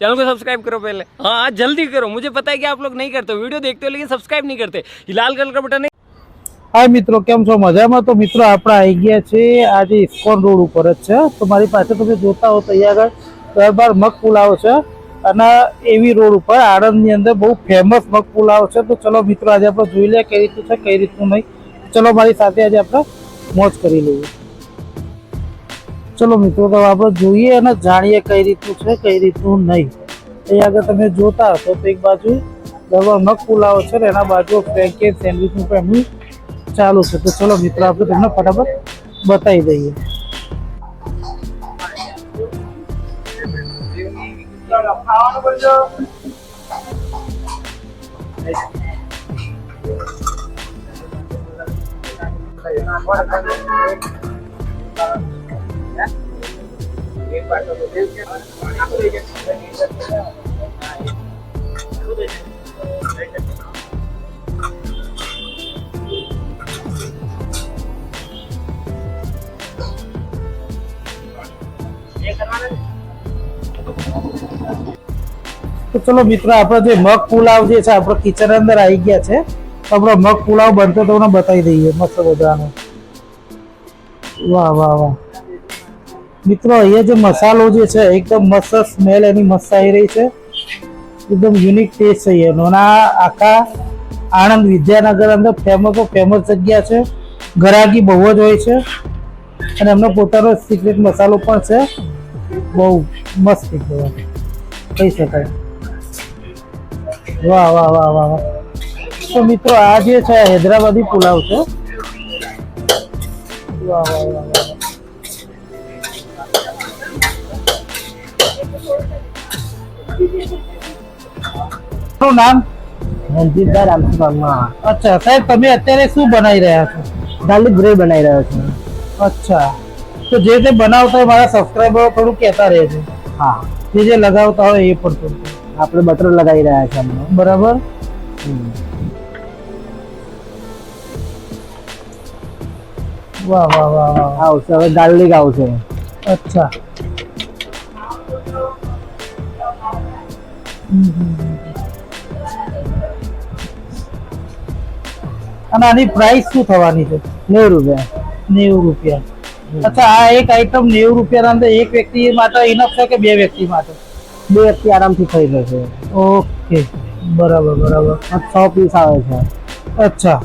Channel को subscribe करो पहले। हाँ जल्दी करो, मुझे पता है कि आप लोग नहीं करते हो, वीडियो देखते हो लेकिन सब्सक्राइब नहीं करते। ये लाल कलर का बटन है। हाय મિત્રો, કેમ છો? મજામાં? તો મિત્રો આપણે આવી ગયા છે આજે ઇસ્કોન રોડ ઉપર જ છે. તો મારી પાસે તમે જોતા હો તો અહીંયા આગળ દરબાર મગ પુલાવ છે અને એવી રોડ ઉપર આણંદની અંદર બહુ ફેમસ મગ પુલાવ છે. તો ચલો મિત્રો આજે આપણે જોઈ લઈએ કઈ રીતનું છે કઈ રીતનું નહીં. ચલો મારી સાથે આજે આપણે મોજ કરી લઈએ. ચલો મિત્રો તો આપણે જોઈએ અને જાણીએ કઈ રીતનું છે કઈ રીતનું નહીં. અહીંયા આગળ તમે જોતા હશો તો એક બાજુ દરબાર મગ પુલાવ છે ને એના બાજુ ફ્રેન્કી સેન્ડવિચનું પણ એમનું ચાલુ છે. તો ચલો મિત્રો આપણે તમને ફટાફટ બતાવી દઈએ. તો ચલો મિત્રો આપણે જે મગ પુલાવ જે છે આપણે કિચન અંદર આવી ગયા છે. તો આપણે મગ પુલાવ બનતો તમને બતાવી દઈએ મસ્ત બધાનો. વાહ વાહ વાહ મિત્રો, અહીંયા જે મસાલો જે છે એકદમ મસ્ત સ્મેલ એની મસ્ત આવી રહી છે. એકદમ યુનિક ટેસ્ટ છે એનો. અને આ આખા આણંદ વિદ્યાનગર અંદર ફેમસ જગ્યા છે. ગ્રાહકી બહુ જ હોય છે અને એમનો પોતાનો સિક્રેટ મસાલો પણ છે. બહુ મસ્ત કહી શકાય. વાહ વાહ વાહ વાહ વાહ. તો મિત્રો આ જે છે હૈદરાબાદી પુલાવ છે. વાહ વાહ વાહ વાહ. શું નામ? રણજીતભાઈ રામસી પરમાર. અચ્છા સાહેબ, તમે અત્યારે શું બનાવી રહ્યા છો? ગાર્લિક બ્રેડ બનાવી રહ્યો છું. અચ્છા, તો જે તે બનાવતા હોય મારા સબસ્ક્રાઈબરો થોડું કહેતા રહેજો. હા, જે લગાવતા હોય એ પણ થોડું. આપણે બટર લગાવી રહ્યા છે હમણાં. બરાબર. વાહ વાહ વાહ વાહ. આવશે હવે ગાર્લિક આવશે. અચ્છા. અને આની પ્રાઇસ શું થવાની છે? 90 રૂપિયા. 90 રૂપિયા. અચ્છા, આ એક આઈટમ 90 રૂપિયાના અંદર એક વ્યક્તિ માટે ઇનફ છે કે બે વ્યક્તિ માટે? 2 વ્યક્તિ આરામથી ખાઈ જશે. ઓકે, બરાબર બરાબર. 6 પીસ આવે છે. અચ્છા.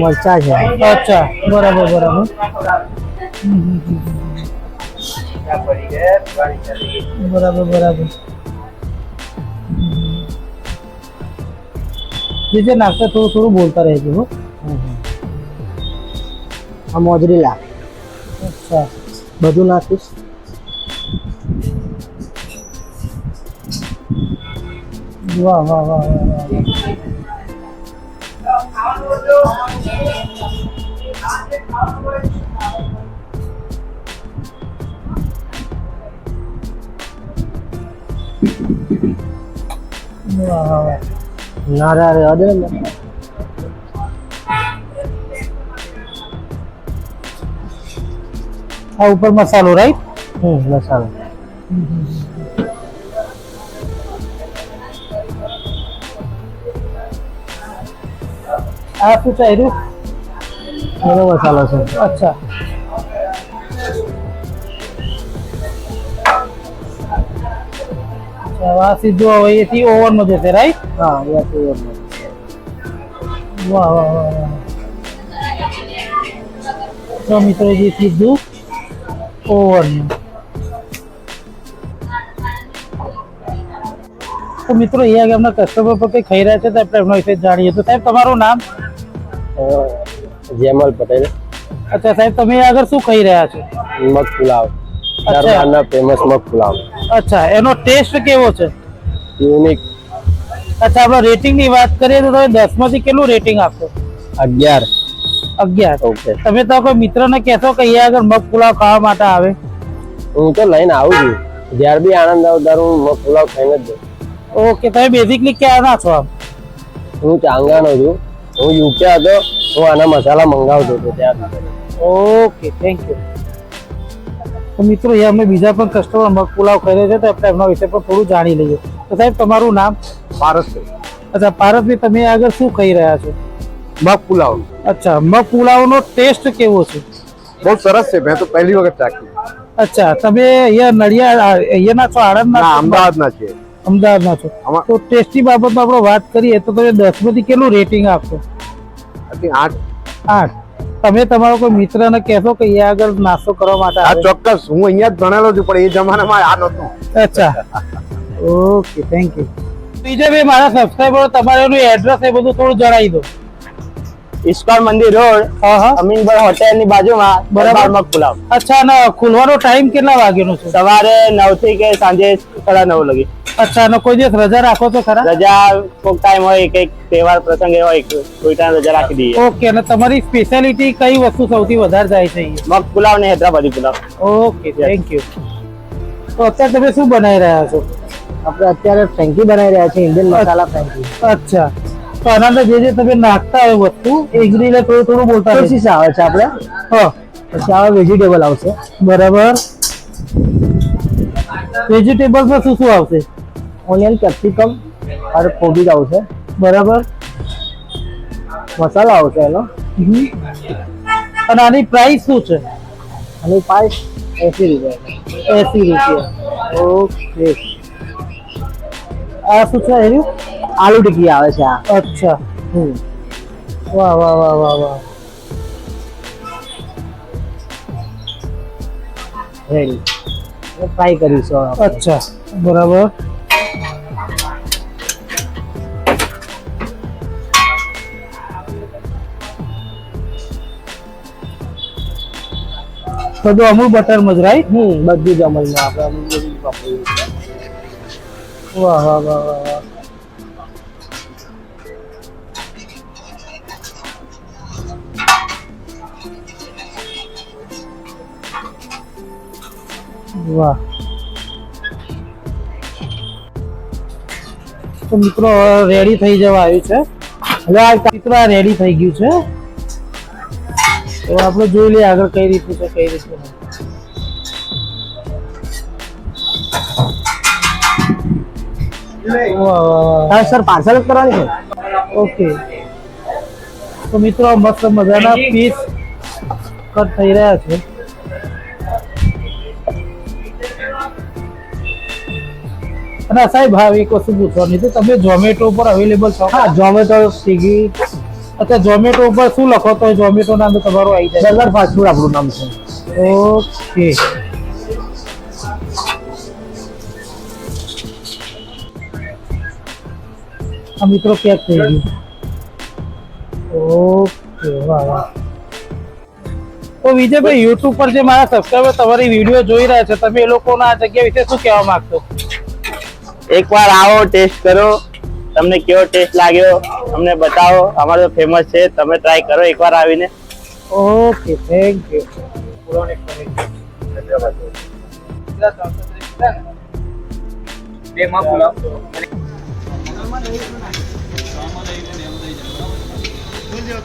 મરચા છે. અચ્છા, બરાબર બરાબર. બરાબર બરાબર. જે નાખતા થોડું થોડું બોલતા રહેજો. હો. આ મોજરીલા. અચ્છા, બધું નાખીશ. વાહ વાહ વાહ વાહ. નારા રે અદે ને. આ ઉપર મસાલો, રાઈટ? મસાલો. આ શું ચાલ્યું? એનો મસાલો છે. અચ્છા. આ સીધું હવે એથી ઓવનમાં જશે, રાઈટ? હા, એથી વાહ વાહ વાહ વાહ. તો મિત્રો જે સીધું ઓવન. તો મિત્રો અહીંયા એમના કસ્ટમર પર કંઈ ખાઈ રહ્યા છે તો આપણે એમના વિશે જાણીએ. તો સાહેબ તમારું નામ? જેમલ પટેલ. અચ્છા સાહેબ, તમે આગળ શું ખાઈ રહ્યા છો? મગ પુલાવ. દરબારના ફેમસ મગ પુલાવ. અચ્છા, એનો ટેસ્ટ કેવો છે? યુનિક. અચ્છા, આપણે રેટિંગની વાત કરીએ તો તમે 10 માંથી કેટલું રેટિંગ આપશો? 11. 11. ઓકે. તમે તો કોઈ મિત્રને કહેશો કે અહીંયા આગળ મગ પુલાવ ખાવા માટે આવે? હું તો લઈને આવું છું. જ્યારે બી આણંદ આવું ત્યારે હું મગ પુલાવ ખાઈને જ જાઉં. ઓકે, તમે બેઝિકલી ક્યાંના છો આમ? હું ચાંગાનો છું. હું યુકે હતો, હું આના મસાલા મંગાવતો હતો ત્યાં. Okay, thank you. તો મિત્રો અહીંયા અમે બીજા પણ કસ્ટમર મગ પુલાવ કરે છે તો આપણે એમના વિશે પણ થોડું જાણી લઈએ. તો સાહેબ તમારું નામ? પારસભાઈ. અચ્છા પારસભાઈ, તમે આગળ શું ખાઈ રહ્યા છો? મગ પુલાવ અચ્છા, મગ પુલાવનો ટેસ્ટ કેવો છે? બહુ સરસ છે. મેં તો પહેલી વખત ચાખ્યું. અચ્છા, તમે અહીંયા નડિયાદ અહીંયાના છો? આણંદના ના, છો? અમદાવાદના છે. અમદાવાદના છો. આમાં- તો ટેસ્ટી બાબતમાં આપણે વાત કરીએ તો તમે 10 માંથી કેટલું રેટિંગ આપશો? 8. 8. તમે તમારો કોઈ મિત્રને કહેશો કે અહીંયા આગળ નાસ્તો કરવા માટે આ આવે? ચોક્કસ. હું અહીંયા જ ભણેલો છું, પણ એ જમાનામાં આ નહોતું. અચ્છા, ઓકે, થેન્ક યુ. બીજા ભાઈ મારા સબસ્ક્રાઈબરો તમારે એનું એડ્રેસ એ બધું થોડું જણાવી દો. ઇસ્કોન મંદિર રોડ, હા હા, અમીનભાઈ હોટેલ ની બાજુમાં, બરાબર. મગ પુલાવ. અચ્છા, અને ખુલવાનો ટાઈમ કેટલા વાગ્યાનો છે? સવારે 9 થી કે સાંજે 9:30 લગી. અચ્છા, અને કોઈ દિવસ રજા રાખો તો ખરા? રજા કોઈક ટાઈમ હોય, કઈક તહેવાર પ્રસંગ હોય, કોઈ ટાઈમ રજા રાખી દઈએ. ઓકે, અને તમારી સ્પેશિયાલિટી કઈ વસ્તુ સૌથી વધારે જાય છે અહીંયા? મગ પુલાવ ને Hyderabadi pulao. Okay, thank you. તો અત્યારે તમે શું બનાવી રહ્યા છો? આપણે અત્યારે ફ્રેન્કી બનાવી રહ્યા છીએ, ઇન્ડિયન મસાલા ફ્રેન્કી. અચ્છા, તો આના અંદર જે તમે નાખતા હોય વસ્તુ એ ઇન્ગ્રીડિયન્ટ થોડું બોલતા રહેજો. સોસીસ આવે છે આપણે, હા, પછી આવે વેજીટેબલ આવશે, બરાબર. વેજીટેબલ્સમાં શું શું આવશે? ઓનિયન, કેપ્સિકમ અને કોબીજ આવશે, બરાબર. મસાલા આવશે એનો. હમ. અને આની પ્રાઇસ શું છે? અને 80 રૂપિયા. 80 રૂપિયા. ઓકે. આ શું છે એનું? આલુ ટિક્કી આવે છે આ. અચ્છા, વાહ વાહ વાહ વાહ વાહ. રેડી ફ્રાય કરીશું આપણે. અચ્છા, બરાબર. બધું અમૂલ બટર મજ, રાઈટ? બધું જ અમલમાં આપણે અમુક બધું વાપરીએ છીએ. વાહ વાહ વાહ વાહ વાહ. વાહ. તો મિત્રો રેડી થઈ જવા આવ્યું છે. હવે આ મિત્રો આ રેડી થઈ ગયું છે. તો આપણે જોઈ લઈએ આગળ કઈ રીતનું છે, કઈ રીતનું નહીં. વાહ વાહ વાહ. સર પાર્સલ જ કરવાની છે. ઓકે, તો મિત્રો મસ્ત મજાના પીસ કટ થઈ રહ્યા છે. અને સાહેબ હા, એક વસ્તુ પૂછવાની તો તમે ઝોમેટો ઉપર અવેલેબલ છો? હા, ઝોમેટો, સ્વિગી, અચ્છા, ઝોમેટો ઉપર શું લખો તો ઝોમેટો નામ તો તમારું આવી જાય? બર્ગર ફાસ્ટ ફૂડ આપણું નામ છે. ઓકે. આ મિત્રો પેક થઈ ગયું. ઓકે, વાહ વાહ. તો વિજયભાઈ, યુટ્યુબ પર જે મારા સબસ્ક્રાઈબર તમારી વિડીયો જોઈ રહ્યા છે, તમે એ લોકોના આ જગ્યા વિશે શું કહેવા માંગશો? એકવાર આવો, ટેસ્ટ કરો, તમને કેવો ટેસ્ટ લાગ્યો અમને બતાવો. અમારો તો ફેમસ છે, તમે ટ્રાય કરો એકવાર આવીને. Okay, thank you.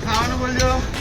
ખાવાનું બોલજો.